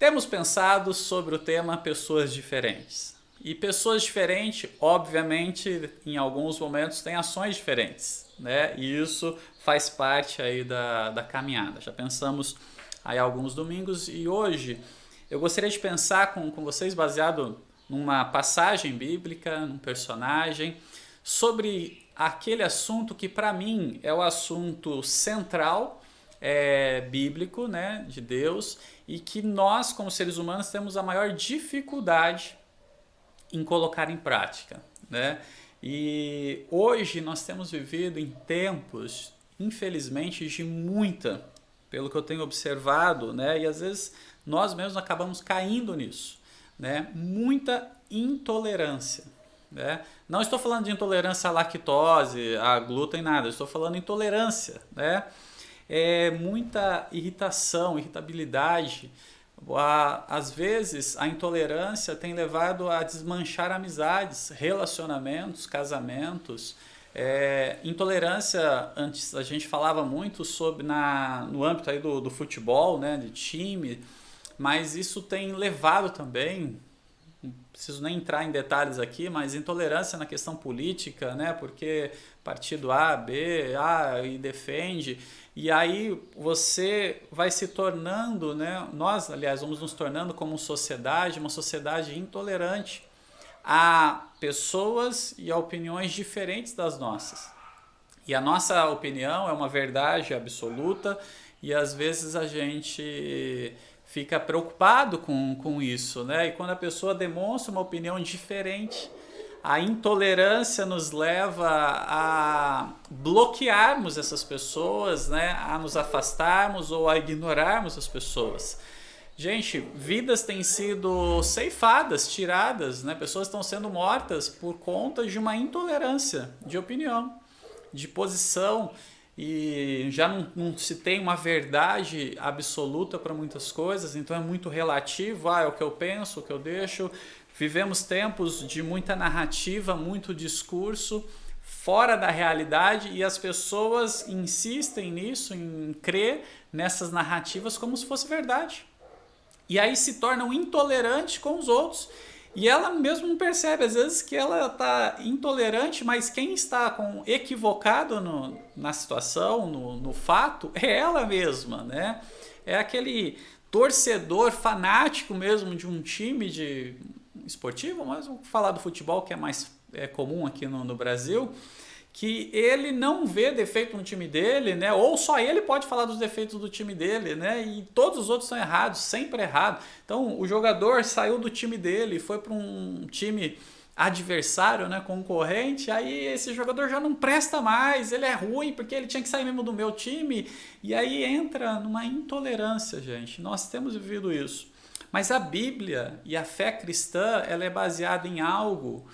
Temos pensado sobre o tema pessoas diferentes. E pessoas diferentes, obviamente, em alguns momentos têm ações diferentes, né? E isso faz parte aí da caminhada. Já pensamos aí alguns domingos e hoje eu gostaria de pensar com vocês, baseado numa passagem bíblica, num personagem, sobre aquele assunto que para mim é o assunto central bíblico, né, de Deus, e que nós, como seres humanos, temos a maior dificuldade em colocar em prática, né? E hoje nós temos vivido em tempos, infelizmente, de muita, pelo que eu tenho observado, né? E às vezes nós mesmos acabamos caindo nisso, né? Muita intolerância, né? Não estou falando de intolerância à lactose, a glúten, nada. Estou falando de intolerância, né? Muita irritação, irritabilidade. Às vezes a intolerância tem levado a desmanchar amizades, relacionamentos, casamentos. Intolerância, antes a gente falava muito sobre no âmbito aí do futebol, né, de time, mas isso tem levado também, não preciso nem entrar em detalhes aqui, mas intolerância na questão política, né? Porque partido A, B, A e defende, e aí você vai se tornando, né? Nós, aliás, vamos nos tornando como sociedade, uma sociedade intolerante a pessoas e a opiniões diferentes das nossas. E a nossa opinião é uma verdade absoluta e às vezes a gente fica preocupado com isso, né? E quando a pessoa demonstra uma opinião diferente, a intolerância nos leva a bloquearmos essas pessoas, né? A nos afastarmos ou a ignorarmos as pessoas. Gente, vidas têm sido ceifadas, tiradas, né? Pessoas estão sendo mortas por conta de uma intolerância de opinião, de posição, e já não se tem uma verdade absoluta para muitas coisas, então é muito relativo, é o que eu penso, o que eu deixo. Vivemos tempos de muita narrativa, muito discurso fora da realidade e as pessoas insistem nisso, em crer nessas narrativas como se fosse verdade. E aí se tornam intolerantes com os outros. E ela mesmo não percebe, às vezes, que ela está intolerante, mas quem está equivocado na situação, no fato, é ela mesma, né? É aquele torcedor fanático mesmo de um time de esportivo, mas vou falar do futebol, que é mais comum aqui no Brasil, que ele não vê defeito no time dele, né? Ou só ele pode falar dos defeitos do time dele, né? E todos os outros estão errados, sempre errado. Então o jogador saiu do time dele, foi para um time adversário, né, concorrente, aí esse jogador já não presta mais, ele é ruim porque ele tinha que sair mesmo do meu time, e aí entra numa intolerância, gente. Nós temos vivido isso. Mas a Bíblia e a fé cristã, ela é baseada em algo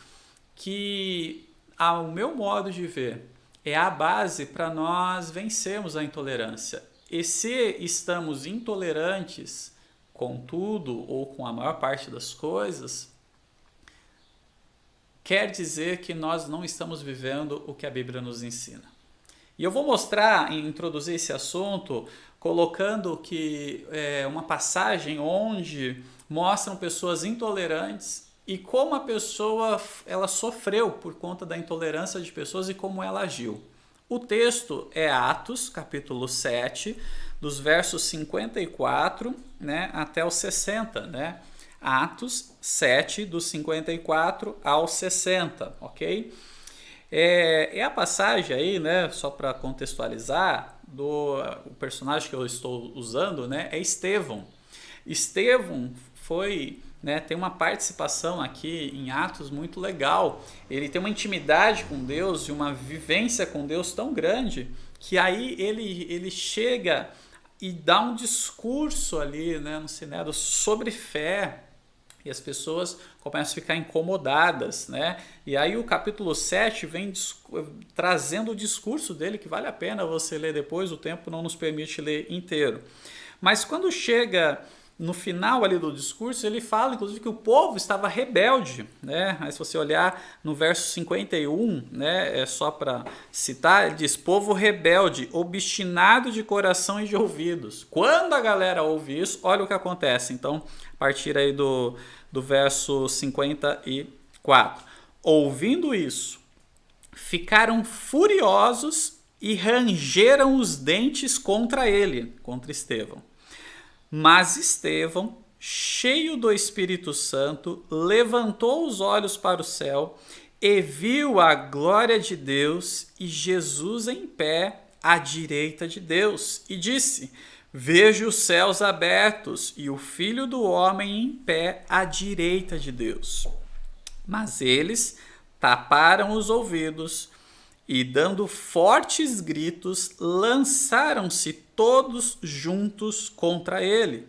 que, ao meu modo de ver, é a base para nós vencermos a intolerância. E se estamos intolerantes com tudo ou com a maior parte das coisas, quer dizer que nós não estamos vivendo o que a Bíblia nos ensina. E eu vou mostrar, introduzir esse assunto, colocando que uma passagem onde mostram pessoas intolerantes e como a pessoa ela sofreu por conta da intolerância de pessoas e como ela agiu. O texto é Atos, capítulo 7, dos versos 54, né, até os 60, né? Atos 7, dos 54 ao 60, ok? É a passagem aí, né, só para contextualizar, o personagem que eu estou usando, né, é Estevão. Estevão foi, né, tem uma participação aqui em Atos muito legal. Ele tem uma intimidade com Deus e uma vivência com Deus tão grande que aí ele chega e dá um discurso ali, né, no Sinédrio sobre fé. E as pessoas começam a ficar incomodadas, né? E aí o capítulo 7 vem trazendo o discurso dele, que vale a pena você ler depois, o tempo não nos permite ler inteiro. Mas quando chega no final ali do discurso, ele fala, inclusive, que o povo estava rebelde, né? Aí se você olhar no verso 51, né, é só para citar, ele diz, povo rebelde, obstinado de coração e de ouvidos. Quando a galera ouve isso, olha o que acontece. Então, a partir aí do verso 54. Ouvindo isso, ficaram furiosos e rangeram os dentes contra ele, contra Estevão. Mas Estevão, cheio do Espírito Santo, levantou os olhos para o céu e viu a glória de Deus e Jesus em pé à direita de Deus. E disse, vejo os céus abertos e o Filho do Homem em pé à direita de Deus. Mas eles taparam os ouvidos e, dando fortes gritos, lançaram-se todos juntos contra ele.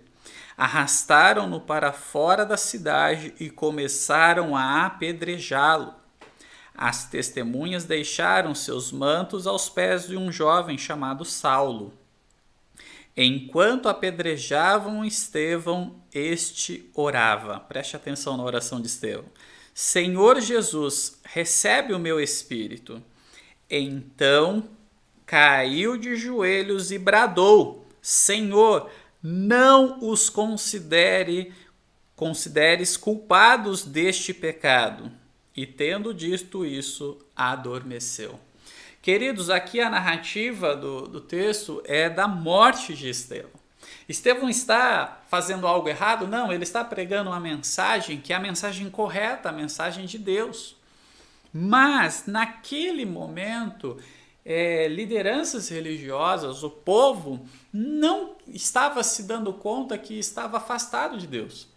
Arrastaram-no para fora da cidade e começaram a apedrejá-lo. As testemunhas deixaram seus mantos aos pés de um jovem chamado Saulo. Enquanto apedrejavam Estevão, este orava. Preste atenção na oração de Estevão. Senhor Jesus, recebe o meu espírito. Então caiu de joelhos e bradou, Senhor, não os consideres culpados deste pecado. E tendo dito isso, adormeceu. Queridos, aqui a narrativa do texto é da morte de Estevão. Estevão está fazendo algo errado? Não, ele está pregando uma mensagem que é a mensagem correta, a mensagem de Deus. Mas, naquele momento, lideranças religiosas, o povo, não estava se dando conta que estava afastado de Deus.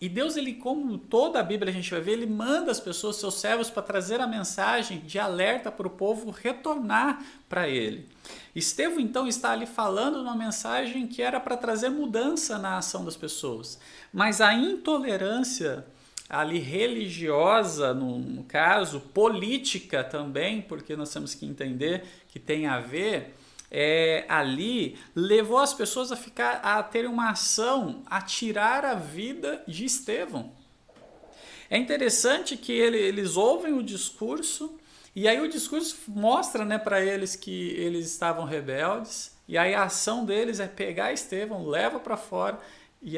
E Deus, ele, como toda a Bíblia a gente vai ver, ele manda as pessoas, seus servos, para trazer a mensagem de alerta para o povo retornar para ele. Estevão, então, está ali falando uma mensagem que era para trazer mudança na ação das pessoas. Mas a intolerância ali religiosa, no caso, política também, porque nós temos que entender que tem a ver, ali levou as pessoas a terem uma ação, a tirar a vida de Estevão. É interessante que eles ouvem o discurso, e aí o discurso mostra, né, para eles que eles estavam rebeldes, e aí a ação deles é pegar Estevão, leva para fora, e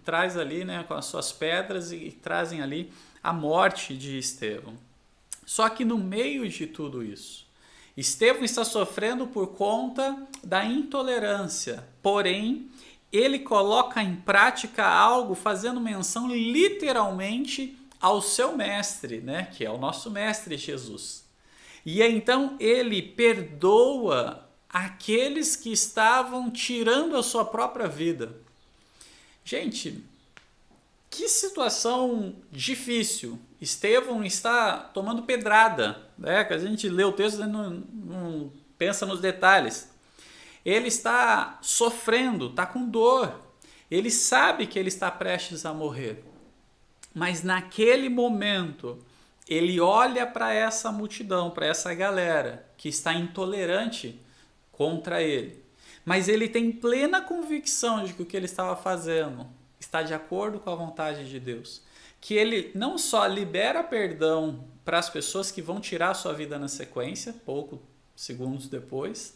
traz ali, né, com as suas pedras e trazem ali a morte de Estevão. Só que no meio de tudo isso, Estevão está sofrendo por conta da intolerância, porém ele coloca em prática algo fazendo menção literalmente ao seu mestre, né, que é o nosso mestre Jesus. E então ele perdoa aqueles que estavam tirando a sua própria vida. Gente, que situação difícil. Estevão está tomando pedrada, né? Que a gente lê o texto e não pensa nos detalhes. Ele está sofrendo, está com dor. Ele sabe que ele está prestes a morrer. Mas naquele momento, ele olha para essa multidão, para essa galera que está intolerante contra ele. Mas ele tem plena convicção de que o que ele estava fazendo está de acordo com a vontade de Deus. Que ele não só libera perdão para as pessoas que vão tirar a sua vida na sequência, poucos segundos depois,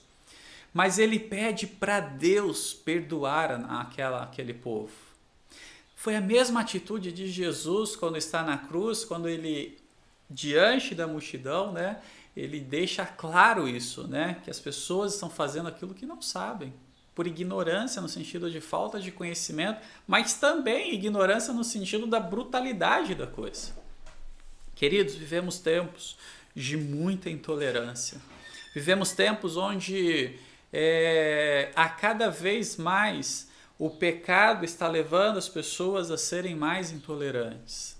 mas ele pede para Deus perdoar aquele povo. Foi a mesma atitude de Jesus quando está na cruz, quando ele, diante da multidão, né, ele deixa claro isso, né, que as pessoas estão fazendo aquilo que não sabem, por ignorância no sentido de falta de conhecimento, mas também ignorância no sentido da brutalidade da coisa. Queridos, vivemos tempos de muita intolerância. Vivemos tempos onde a cada vez mais o pecado está levando as pessoas a serem mais intolerantes.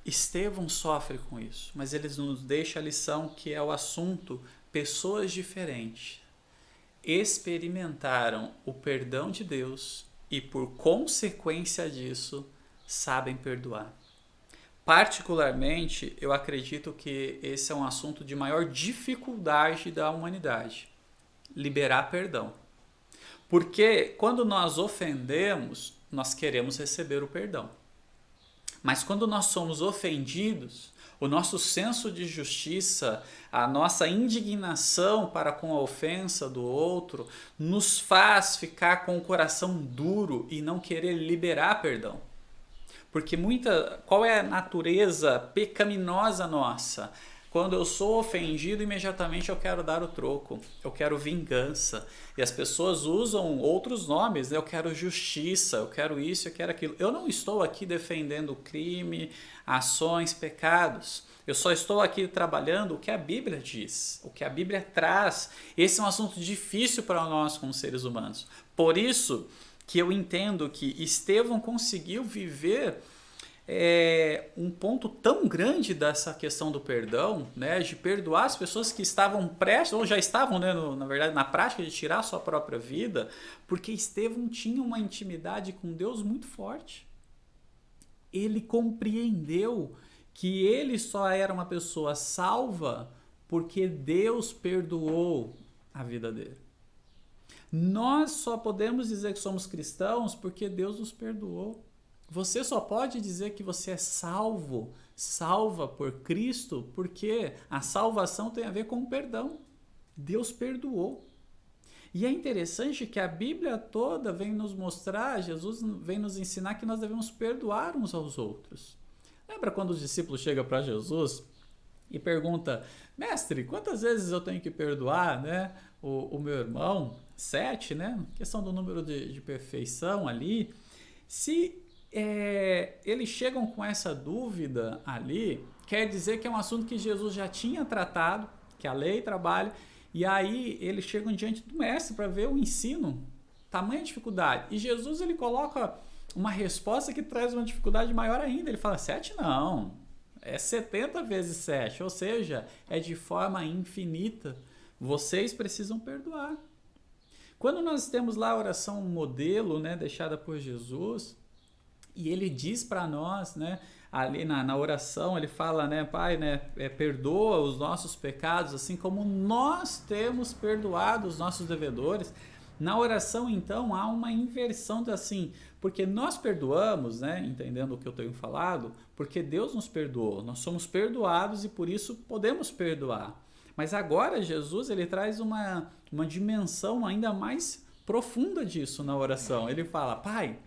Estevão sofre com isso, mas ele nos deixa a lição que é o assunto: pessoas diferentes experimentaram o perdão de Deus e, por consequência disso, sabem perdoar. Particularmente, eu acredito que esse é um assunto de maior dificuldade da humanidade: liberar perdão. Porque quando nós ofendemos, nós queremos receber o perdão. Mas quando nós somos ofendidos, o nosso senso de justiça, a nossa indignação para com a ofensa do outro, nos faz ficar com o coração duro e não querer liberar perdão. Porque qual é a natureza pecaminosa nossa? Quando eu sou ofendido, imediatamente eu quero dar o troco, eu quero vingança. E as pessoas usam outros nomes, né? Eu quero justiça, eu quero isso, eu quero aquilo. Eu não estou aqui defendendo crime, ações, pecados. Eu só estou aqui trabalhando o que a Bíblia diz, o que a Bíblia traz. Esse é um assunto difícil para nós como seres humanos. Por isso que eu entendo que Estevão conseguiu viver um ponto tão grande dessa questão do perdão, né, de perdoar as pessoas que estavam prestes, ou já estavam, né, na verdade, na prática de tirar a sua própria vida, porque Estevão tinha uma intimidade com Deus muito forte. Ele compreendeu que ele só era uma pessoa salva porque Deus perdoou a vida dele. Nós só podemos dizer que somos cristãos porque Deus nos perdoou. Você só pode dizer que você é salva por Cristo, porque a salvação tem a ver com o perdão. Deus perdoou. E é interessante que a Bíblia toda vem nos mostrar, Jesus vem nos ensinar que nós devemos perdoar uns aos outros. Lembra quando os discípulos chegam para Jesus e perguntam: mestre, quantas vezes eu tenho que perdoar, né, o meu irmão? 7, né? Questão do número de perfeição ali. Se eles chegam com essa dúvida ali, quer dizer que é um assunto que Jesus já tinha tratado, que a lei trabalha, e aí eles chegam diante do mestre para ver o ensino, tamanha dificuldade. E Jesus ele coloca uma resposta que traz uma dificuldade maior ainda. Ele fala: 7 não, é 70 vezes 7, ou seja, é de forma infinita. Vocês precisam perdoar. Quando nós temos lá a oração modelo, né, deixada por Jesus, e ele diz para nós, né, ali na oração, ele fala, né, Pai, né, perdoa os nossos pecados, assim como nós temos perdoado os nossos devedores. Na oração, então, há uma inversão assim, porque nós perdoamos, né, entendendo o que eu tenho falado, porque Deus nos perdoou, nós somos perdoados e por isso podemos perdoar. Mas agora Jesus ele traz uma dimensão ainda mais profunda disso na oração. Ele fala: Pai,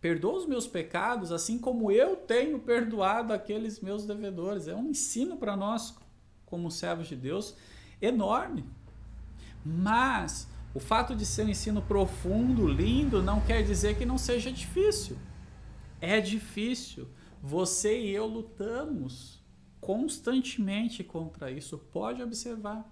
perdoa os meus pecados assim como eu tenho perdoado aqueles meus devedores. É um ensino para nós, como servos de Deus, enorme. Mas o fato de ser um ensino profundo, lindo, não quer dizer que não seja difícil. É difícil. Você e eu lutamos constantemente contra isso. Pode observar.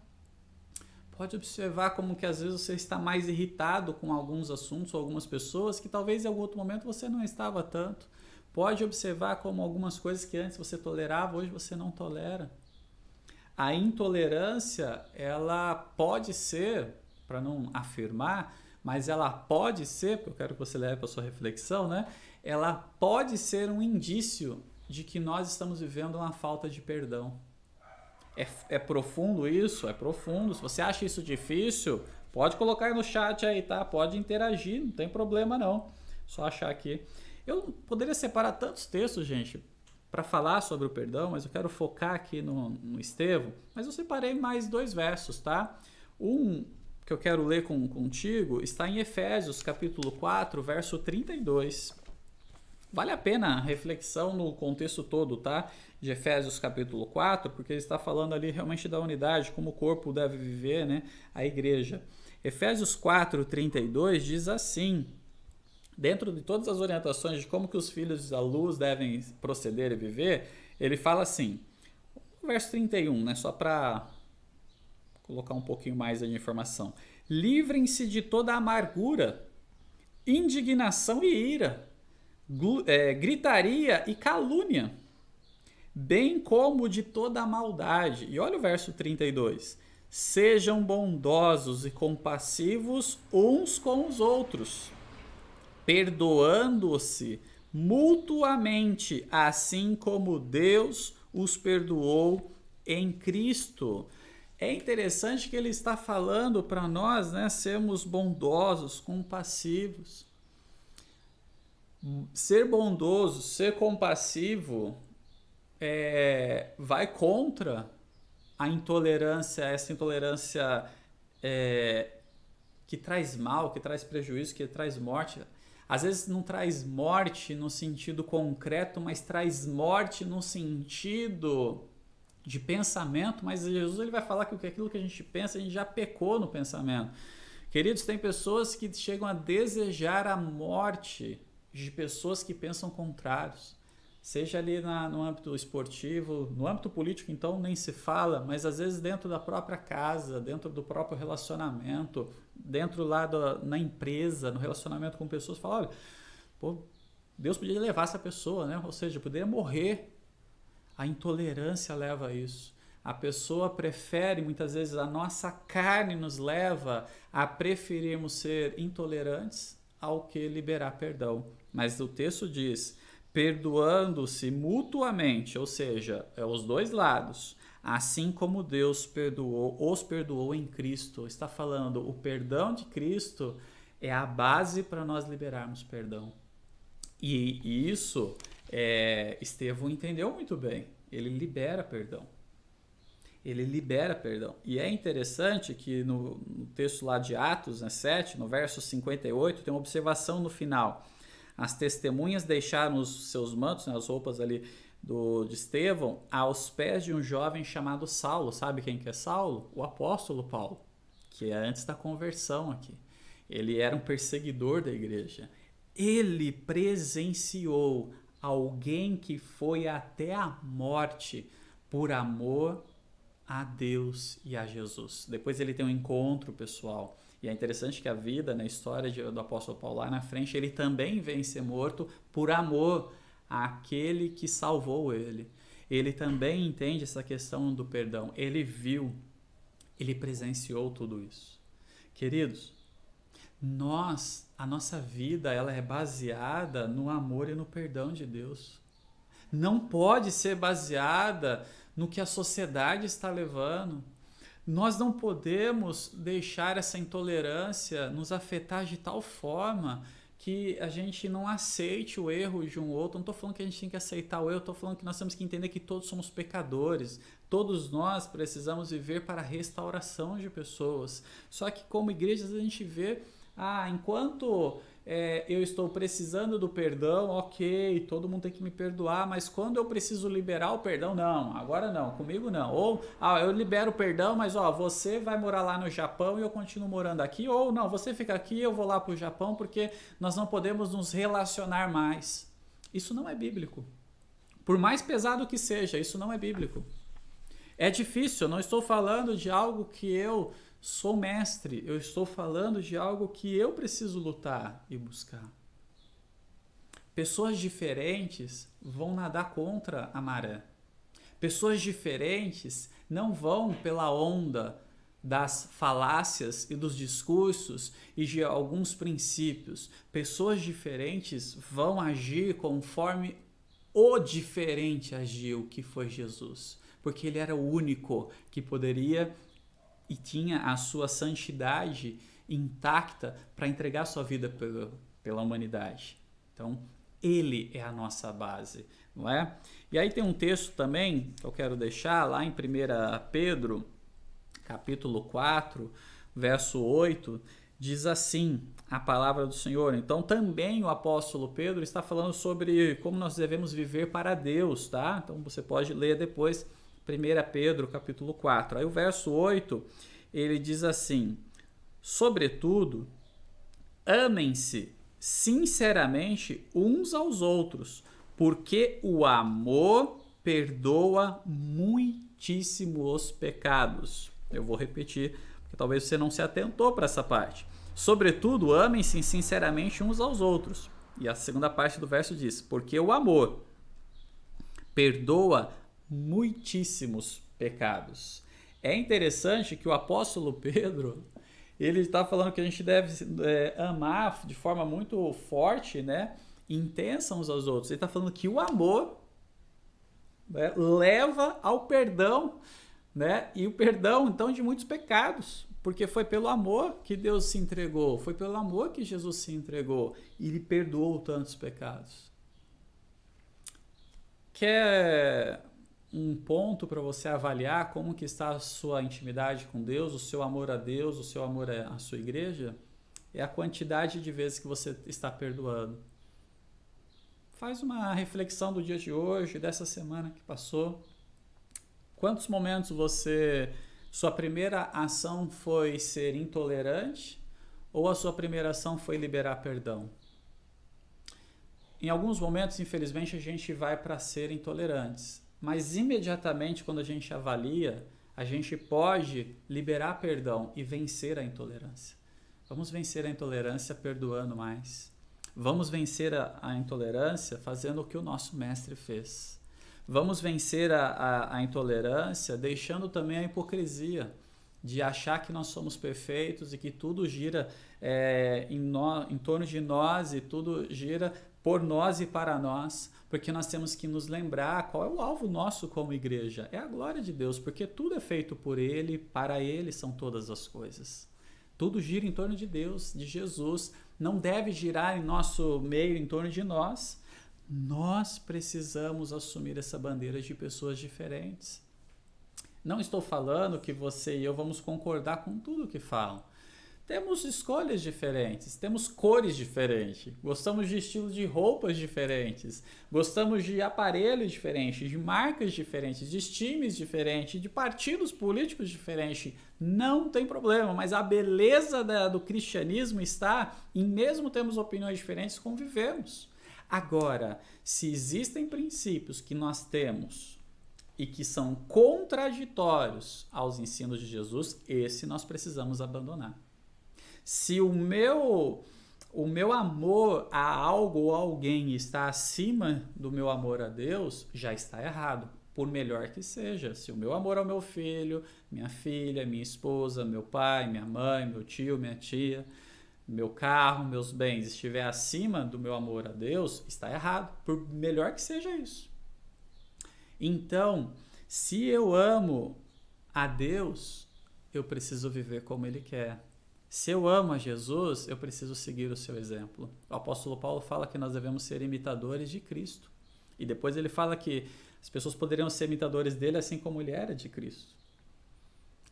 Pode observar como que às vezes você está mais irritado com alguns assuntos ou algumas pessoas que talvez em algum outro momento você não estava tanto. Pode observar como algumas coisas que antes você tolerava, hoje você não tolera. A intolerância, ela pode ser, para não afirmar, mas ela pode ser, porque eu quero que você leve para a sua reflexão, né? Ela pode ser um indício de que nós estamos vivendo uma falta de perdão. É profundo isso? É profundo. Se você acha isso difícil, pode colocar aí no chat aí, tá? Pode interagir, não tem problema não. Só achar aqui. Eu poderia separar tantos textos, gente, para falar sobre o perdão, mas eu quero focar aqui no Estevão. Mas eu separei mais 2 versos, tá? Um que eu quero ler contigo está em Efésios, capítulo 4, verso 32. Vale a pena a reflexão no contexto todo, tá? De Efésios capítulo 4, porque ele está falando ali realmente da unidade, como o corpo deve viver, né? A igreja. Efésios 4, 32 diz assim, dentro de todas as orientações de como que os filhos da luz devem proceder e viver, ele fala assim, verso 31, né? Só para colocar um pouquinho mais de informação. Livrem-se de toda amargura, indignação e ira, gritaria e calúnia, bem como de toda a maldade. E olha o verso 32. Sejam bondosos e compassivos uns com os outros, perdoando-se mutuamente, assim como Deus os perdoou em Cristo. É interessante que ele está falando para nós, né, sermos bondosos, compassivos. Ser bondoso, ser compassivo, vai contra a intolerância, essa intolerância que traz mal, que traz prejuízo, que traz morte. Às vezes não traz morte no sentido concreto, mas traz morte no sentido de pensamento. Mas Jesus ele vai falar que aquilo que a gente pensa, a gente já pecou no pensamento. Queridos, tem pessoas que chegam a desejar a morte de pessoas que pensam contrários. Seja ali no âmbito esportivo, no âmbito político, então nem se fala, mas às vezes dentro da própria casa, dentro do próprio relacionamento, dentro lá na empresa, no relacionamento com pessoas, fala, olha, pô, Deus podia levar essa pessoa, né? Ou seja, poderia morrer. A intolerância leva a isso. A pessoa prefere, muitas vezes, a nossa carne nos leva a preferirmos ser intolerantes ao que liberar perdão. Mas o texto diz, perdoando-se mutuamente, ou seja, os dois lados, assim como Deus os perdoou em Cristo. Está falando, o perdão de Cristo é a base para nós liberarmos perdão. E isso, Estevão entendeu muito bem. Ele libera perdão. Ele libera perdão. E é interessante que no texto lá de Atos, 7, no verso 58, tem uma observação no final. As testemunhas deixaram os seus mantos, as roupas ali de Estevão, aos pés de um jovem chamado Saulo. Sabe quem que é Saulo? O apóstolo Paulo, que é antes da conversão aqui. Ele era um perseguidor da igreja. Ele presenciou alguém que foi até a morte por amor a Deus e a Jesus. Depois ele tem um encontro pessoal. E é interessante que a vida, na história do apóstolo Paulo lá na frente, ele também vem ser morto por amor àquele que salvou ele. Ele também entende essa questão do perdão. Ele viu, ele presenciou tudo isso. Queridos, a nossa vida, ela é baseada no amor e no perdão de Deus. Não pode ser baseada no que a sociedade está levando. Nós não podemos deixar essa intolerância nos afetar de tal forma que a gente não aceite o erro de um outro. Não estou falando que a gente tem que aceitar o erro, estou falando que nós temos que entender que todos somos pecadores. Todos nós precisamos viver para a restauração de pessoas. Só que como igrejas a gente vê, enquanto eu estou precisando do perdão, ok, todo mundo tem que me perdoar, mas quando eu preciso liberar o perdão, não, agora não, comigo não. Ou, eu libero o perdão, mas você vai morar lá no Japão e eu continuo morando aqui, ou não, você fica aqui, eu vou lá para o Japão, porque nós não podemos nos relacionar mais. Isso não é bíblico. Por mais pesado que seja, isso não é bíblico. É difícil, eu não estou falando de algo que eu sou mestre, eu estou falando de algo que eu preciso lutar e buscar. Pessoas diferentes vão nadar contra a maré. Pessoas diferentes não vão pela onda das falácias e dos discursos e de alguns princípios. Pessoas diferentes vão agir conforme o diferente agiu, que foi Jesus. Porque ele era o único que poderia e tinha a sua santidade intacta para entregar sua vida pela humanidade. Então, ele é a nossa base, não é? E aí tem um texto também que eu quero deixar lá em 1 Pedro, capítulo 4, verso 8, diz assim a palavra do Senhor. Então, também o apóstolo Pedro está falando sobre como nós devemos viver para Deus, tá? Então, você pode ler depois 1 Pedro, capítulo 4. Aí o verso 8, ele diz assim, sobretudo, amem-se sinceramente uns aos outros, porque o amor perdoa muitíssimo os pecados. Eu vou repetir, porque talvez você não se atentou para essa parte. Sobretudo, amem-se sinceramente uns aos outros. E a segunda parte do verso diz, porque o amor perdoa muitíssimos pecados. É interessante que o apóstolo Pedro, ele está falando que a gente deve amar de forma muito forte, né, intensa uns aos outros. Ele está falando que o amor leva ao perdão, né, e o perdão, então, de muitos pecados, Porque foi pelo amor que Deus se entregou, foi pelo amor que Jesus se entregou e lhe perdoou tantos pecados. Quer um ponto para você avaliar como que está a sua intimidade com Deus, o seu amor a Deus, o seu amor à sua igreja? É a quantidade de vezes que você está perdoando. Faz uma reflexão do dia de hoje, dessa semana que passou. Quantos momentos sua primeira ação foi ser intolerante ou a sua primeira ação foi liberar perdão? Em alguns momentos, infelizmente, a gente vai para ser intolerantes, mas imediatamente quando a gente avalia, a gente pode liberar perdão e vencer a intolerância. Vamos vencer a intolerância perdoando mais. Vamos vencer a intolerância fazendo o que o nosso mestre fez. Vamos vencer a intolerância deixando também a hipocrisia de achar que nós somos perfeitos e que tudo gira em torno de nós e tudo gira por nós e para nós, porque nós temos que nos lembrar qual é o alvo nosso como igreja. É a glória de Deus, porque tudo é feito por Ele, para Ele são todas as coisas. Tudo gira em torno de Deus, de Jesus, não deve girar em nosso meio, em torno de nós. Nós precisamos assumir essa bandeira de pessoas diferentes. Não estou falando que você e eu vamos concordar com tudo que falam. Temos escolhas diferentes, temos cores diferentes, gostamos de estilos de roupas diferentes, gostamos de aparelhos diferentes, de marcas diferentes, de times diferentes, de partidos políticos diferentes. Não tem problema, mas a beleza do cristianismo está em, mesmo termos opiniões diferentes, convivemos. Agora, se existem princípios que nós temos e que são contraditórios aos ensinos de Jesus, esse nós precisamos abandonar. Se o meu amor a algo ou a alguém está acima do meu amor a Deus, já está errado, por melhor que seja. Se o meu amor ao meu filho, minha filha, minha esposa, meu pai, minha mãe, meu tio, minha tia, meu carro, meus bens estiver acima do meu amor a Deus, está errado, por melhor que seja isso. Então, se eu amo a Deus, eu preciso viver como Ele quer. Se eu amo a Jesus, eu preciso seguir o seu exemplo. O apóstolo Paulo fala que nós devemos ser imitadores de Cristo. E depois ele fala que as pessoas poderiam ser imitadores dele assim como ele era de Cristo.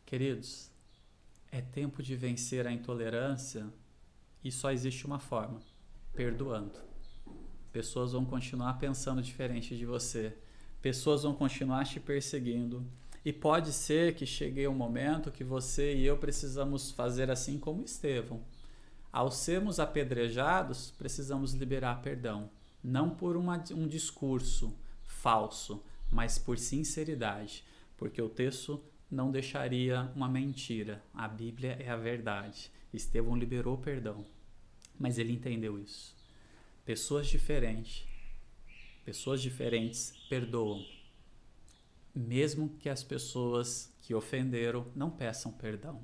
Queridos, é tempo de vencer a intolerância e só existe uma forma: perdoando. Pessoas vão continuar pensando diferente de você. Pessoas vão continuar te perseguindo. E pode ser que chegue um momento que você e eu precisamos fazer assim como Estevão. Ao sermos apedrejados, precisamos liberar perdão. Não por um discurso falso, mas por sinceridade. Porque o texto não deixaria uma mentira. A Bíblia é a verdade. Estevão liberou perdão, mas ele entendeu isso. Pessoas diferentes perdoam. Mesmo que as pessoas que ofenderam não peçam perdão.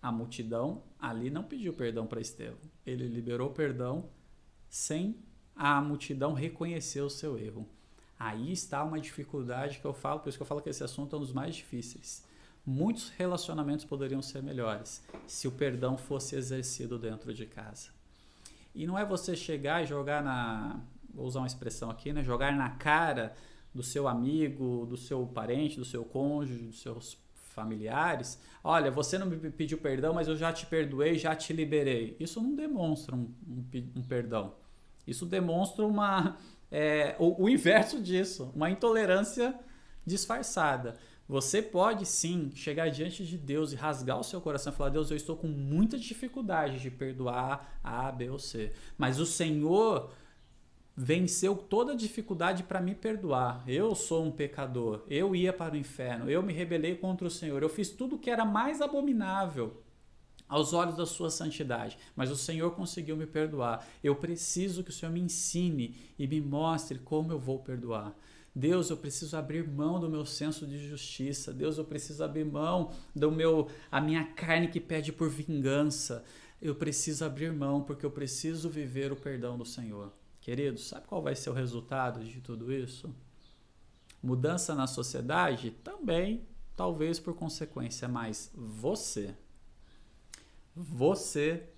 A multidão ali não pediu perdão para Estevão. Ele liberou perdão sem a multidão reconhecer o seu erro. Aí está uma dificuldade que eu falo, por isso que eu falo que esse assunto é um dos mais difíceis. Muitos relacionamentos poderiam ser melhores se o perdão fosse exercido dentro de casa. E não é você chegar e jogar vou usar uma expressão aqui, né? Jogar na cara do seu amigo, do seu parente, do seu cônjuge, dos seus familiares. Olha, você não me pediu perdão, mas eu já te perdoei, já te liberei. Isso não demonstra um perdão. Isso demonstra o inverso disso, uma intolerância disfarçada. Você pode sim chegar diante de Deus e rasgar o seu coração e falar: Deus, eu estou com muita dificuldade de perdoar A, B ou C. Mas o Senhor venceu toda a dificuldade para me perdoar. Eu sou um pecador, eu ia para o inferno, eu me rebelei contra o Senhor, eu fiz tudo que era mais abominável aos olhos da sua santidade, mas o Senhor conseguiu me perdoar. Eu preciso que o Senhor me ensine e me mostre como eu vou perdoar. Deus, eu preciso abrir mão do meu senso de justiça. Deus, eu preciso abrir mão a minha carne que pede por vingança. Eu preciso abrir mão porque eu preciso viver o perdão do Senhor. Queridos, sabe qual vai ser o resultado de tudo isso? Mudança na sociedade? Também, talvez por consequência, mas você você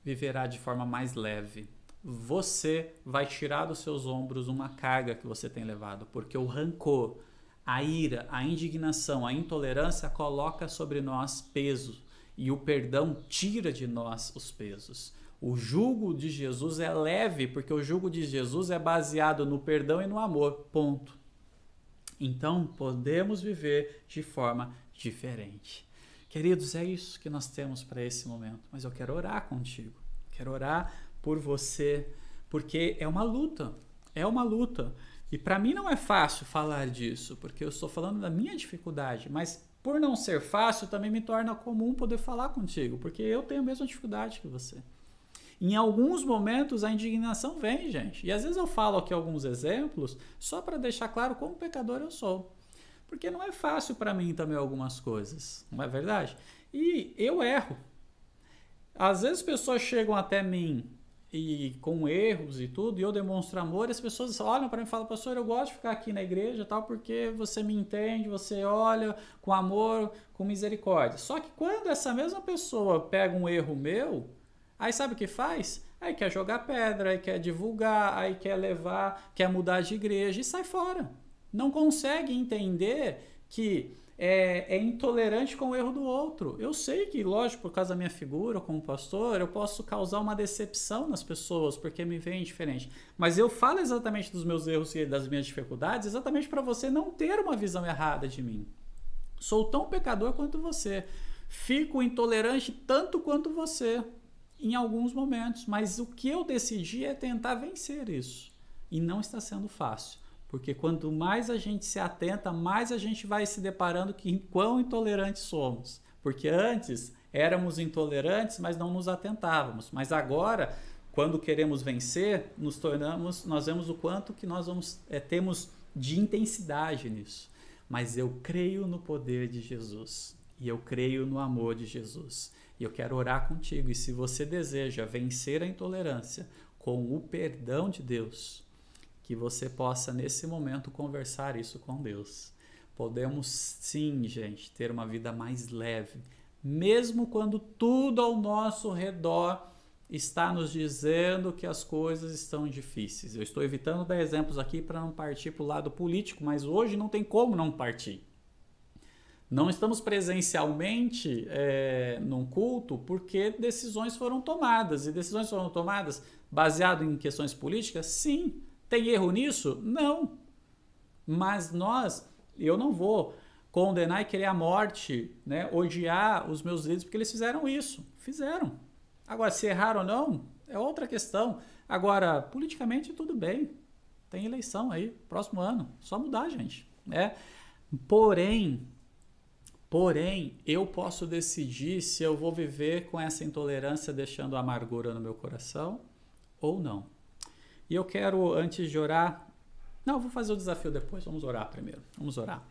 viverá de forma mais leve. Você vai tirar dos seus ombros uma carga que você tem levado, porque o rancor, a ira, a indignação, a intolerância coloca sobre nós peso e o perdão tira de nós os pesos. O jugo de Jesus é leve, porque o jugo de Jesus é baseado no perdão e no amor, ponto. Então, podemos viver de forma diferente. Queridos, é isso que nós temos para esse momento, mas eu quero orar contigo, quero orar por você, porque é uma luta. E para mim não é fácil falar disso, porque eu estou falando da minha dificuldade, mas por não ser fácil também me torna comum poder falar contigo, porque eu tenho a mesma dificuldade que você. Em alguns momentos a indignação vem, gente, e às vezes eu falo aqui alguns exemplos só para deixar claro como pecador eu sou, porque não é fácil para mim também algumas coisas, não é verdade? E eu erro. Às vezes pessoas chegam até mim e com erros e tudo, e eu demonstro amor, e as pessoas olham para mim e falam: pastor, eu gosto de ficar aqui na igreja, tal, porque você me entende, você olha com amor, com misericórdia. Só que quando essa mesma pessoa pega um erro meu, aí sabe o que faz? Aí quer jogar pedra, aí quer divulgar, aí quer levar, quer mudar de igreja e sai fora. Não consegue entender que é intolerante com o erro do outro. Eu sei que, lógico, por causa da minha figura como pastor, eu posso causar uma decepção nas pessoas, porque me veem diferente. Mas eu falo exatamente dos meus erros e das minhas dificuldades, exatamente para você não ter uma visão errada de mim. Sou tão pecador quanto você. Fico intolerante tanto quanto você, em alguns momentos. Mas o que eu decidi é tentar vencer isso. E não está sendo fácil. Porque quanto mais a gente se atenta, mais a gente vai se deparando com quão intolerantes somos. Porque antes éramos intolerantes, mas não nos atentávamos. Mas agora, quando queremos vencer, nós vemos o quanto que nós temos de intensidade nisso. Mas eu creio no poder de Jesus. E eu creio no amor de Jesus. E eu quero orar contigo. E se você deseja vencer a intolerância com o perdão de Deus, que você possa, nesse momento, conversar isso com Deus. Podemos, sim, gente, ter uma vida mais leve, mesmo quando tudo ao nosso redor está nos dizendo que as coisas estão difíceis. Eu estou evitando dar exemplos aqui para não partir para o lado político, mas hoje não tem como não partir. Não estamos presencialmente num culto porque decisões foram tomadas. E decisões foram tomadas baseado em questões políticas? Sim. Tem erro nisso? Não. Mas eu não vou condenar e querer a morte, né? Odiar os meus líderes porque eles fizeram isso. Fizeram. Agora, se erraram ou não, é outra questão. Agora, politicamente, tudo bem. Tem eleição aí, próximo ano. Só mudar, gente. Né? Porém, eu posso decidir se eu vou viver com essa intolerância deixando amargura no meu coração ou não. E eu quero, antes de orar... Não, vou fazer o desafio depois. Vamos orar primeiro. Vamos orar.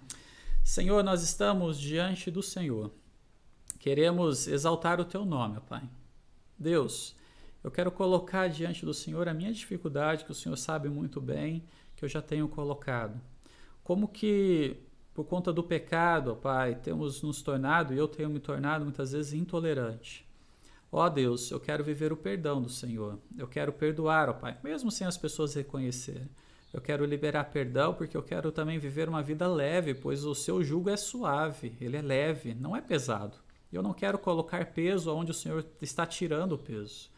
Senhor, nós estamos diante do Senhor. Queremos exaltar o Teu nome, Pai. Deus, eu quero colocar diante do Senhor a minha dificuldade, que o Senhor sabe muito bem, que eu já tenho colocado. Como que, por conta do pecado, Pai, temos nos tornado, e eu tenho me tornado muitas vezes intolerante. Ó Deus, eu quero viver o perdão do Senhor. Eu quero perdoar, ó Pai, mesmo sem as pessoas reconhecerem. Eu quero liberar perdão porque eu quero também viver uma vida leve, pois o seu jugo é suave, ele é leve, não é pesado. Eu não quero colocar peso onde o Senhor está tirando o peso.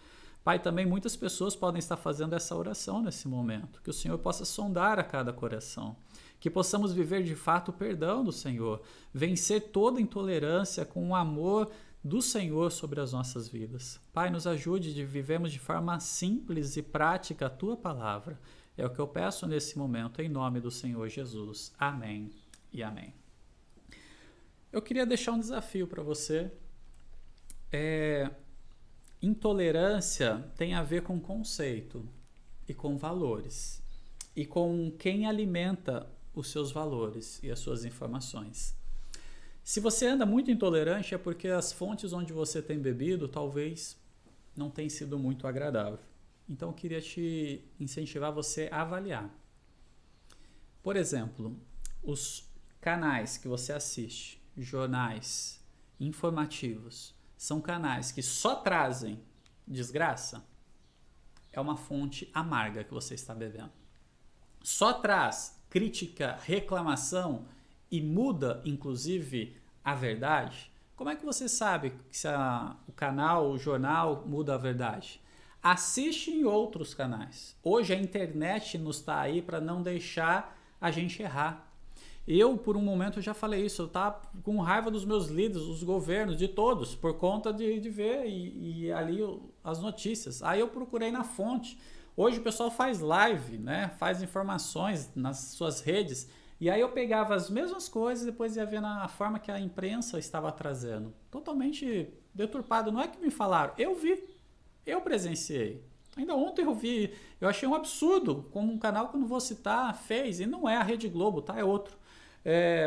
Pai, também muitas pessoas podem estar fazendo essa oração nesse momento. Que o Senhor possa sondar a cada coração. Que possamos viver de fato o perdão do Senhor. Vencer toda intolerância com o amor do Senhor sobre as nossas vidas. Pai, nos ajude de vivermos de forma simples e prática a Tua palavra. É o que eu peço nesse momento, em nome do Senhor Jesus. Amém e amém. Eu queria deixar um desafio para você. Intolerância tem a ver com conceito e com valores. E com quem alimenta os seus valores e as suas informações. Se você anda muito intolerante é porque as fontes onde você tem bebido talvez não tenham sido muito agradáveis. Então eu queria te incentivar você a avaliar. Por exemplo, os canais que você assiste, jornais informativos, são canais que só trazem desgraça, é uma fonte amarga que você está bebendo. Só traz crítica, reclamação e muda, inclusive, a verdade. Como é que você sabe se o canal, o jornal muda a verdade? Assiste em outros canais. Hoje a internet nos está aí para não deixar a gente errar. Eu, por um momento, já falei isso. Eu estava com raiva dos meus líderes, dos governos, de todos, por conta de ver e ali as notícias. Aí eu procurei na fonte. Hoje o pessoal faz live, né? Faz informações nas suas redes. E aí eu pegava as mesmas coisas e depois ia ver na forma que a imprensa estava trazendo. Totalmente deturpado. Não é que me falaram, eu vi, eu presenciei. Ainda ontem eu vi, eu achei um absurdo, como um canal que eu não vou citar fez, e não é a Rede Globo, tá? É outro.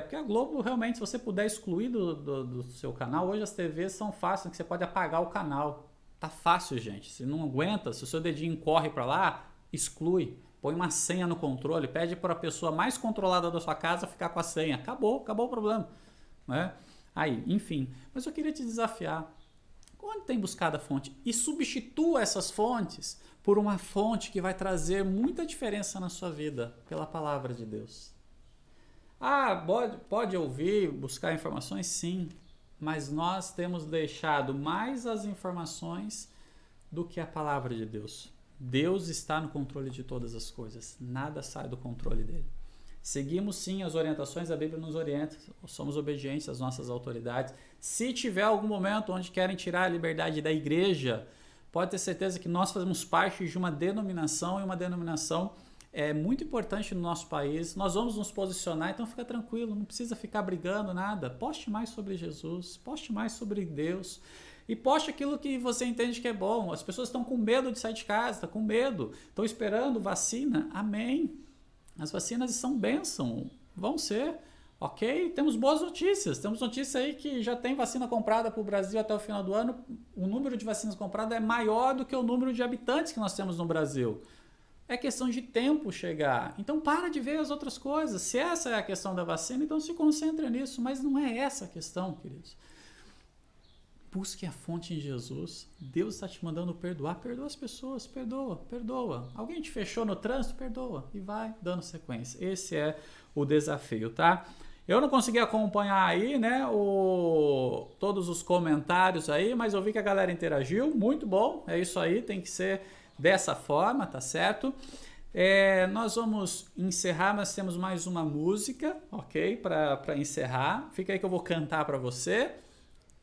Porque a Globo realmente, se você puder excluir do seu canal, hoje as TVs são fáceis, que você pode apagar o canal. Tá fácil, gente. Se não aguenta, se o seu dedinho corre para lá, exclui. Põe uma senha no controle, pede para a pessoa mais controlada da sua casa ficar com a senha. Acabou o problema. Né? Aí, enfim. Mas eu queria te desafiar. Onde tem buscado a fonte? E substitua essas fontes por uma fonte que vai trazer muita diferença na sua vida, pela palavra de Deus. Ah, pode ouvir, buscar informações? Sim. Mas nós temos deixado mais as informações do que a palavra de Deus. Deus está no controle de todas as coisas. Nada sai do controle dele. Seguimos sim as orientações, a Bíblia nos orienta, somos obedientes às nossas autoridades. Se tiver algum momento onde querem tirar a liberdade da igreja, pode ter certeza que nós fazemos parte de uma denominação, e uma denominação é muito importante no nosso país. Nós vamos nos posicionar, então fica tranquilo, não precisa ficar brigando, nada. Poste mais sobre Jesus, poste mais sobre Deus. E poste aquilo que você entende que é bom. As pessoas estão com medo de sair de casa, estão com medo, estão esperando vacina. Amém. As vacinas são bênção, vão ser, ok? Temos boas notícias. Temos notícia aí que já tem vacina comprada para o Brasil até o final do ano. O número de vacinas compradas é maior do que o número de habitantes que nós temos no Brasil. É questão de tempo chegar. Então para de ver as outras coisas. Se essa é a questão da vacina, então se concentra nisso. Mas não é essa a questão, queridos. Busque a fonte em Jesus. Deus está te mandando perdoar. Perdoa as pessoas. Perdoa. Alguém te fechou no trânsito? Perdoa. E vai dando sequência. Esse é o desafio, tá? Eu não consegui acompanhar aí, né, todos os comentários aí, mas eu vi que a galera interagiu. Muito bom. É isso aí. Tem que ser dessa forma, tá certo? Nós vamos encerrar, mas temos mais uma música, ok? Para encerrar. Fica aí que eu vou cantar para você.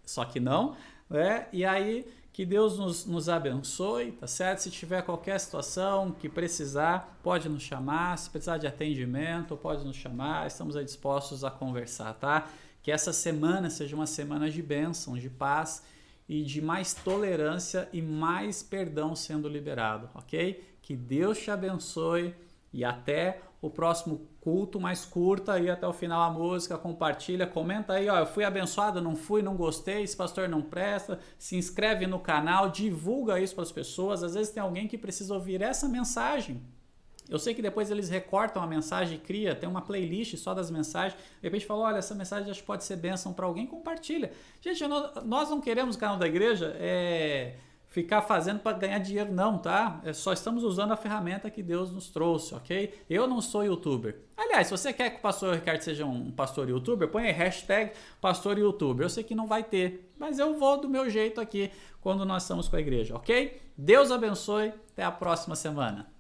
Só que não, né? E aí, que Deus nos abençoe, tá certo? Se tiver qualquer situação que precisar, pode nos chamar. Se precisar de atendimento, pode nos chamar. Estamos aí dispostos a conversar, tá? Que essa semana seja uma semana de bênção, de paz e de mais tolerância e mais perdão sendo liberado, ok? Que Deus te abençoe e até o próximo culto. Mais curta aí até o final a música, compartilha, comenta aí, ó, eu fui abençoado, não fui, não gostei, esse pastor não presta, se inscreve no canal, divulga isso para as pessoas. Às vezes tem alguém que precisa ouvir essa mensagem. Eu sei que depois eles recortam a mensagem e tem uma playlist só das mensagens. De repente fala, olha, essa mensagem acho que pode ser bênção para alguém, compartilha. Gente, nós não queremos o canal da igreja ficar fazendo para ganhar dinheiro, não, tá? Só estamos usando a ferramenta que Deus nos trouxe, ok? Eu não sou youtuber. Aliás, se você quer que o pastor Ricardo seja um pastor youtuber, põe aí hashtag pastor youtuber. Eu sei que não vai ter, mas eu vou do meu jeito aqui quando nós estamos com a igreja, ok? Deus abençoe, até a próxima semana.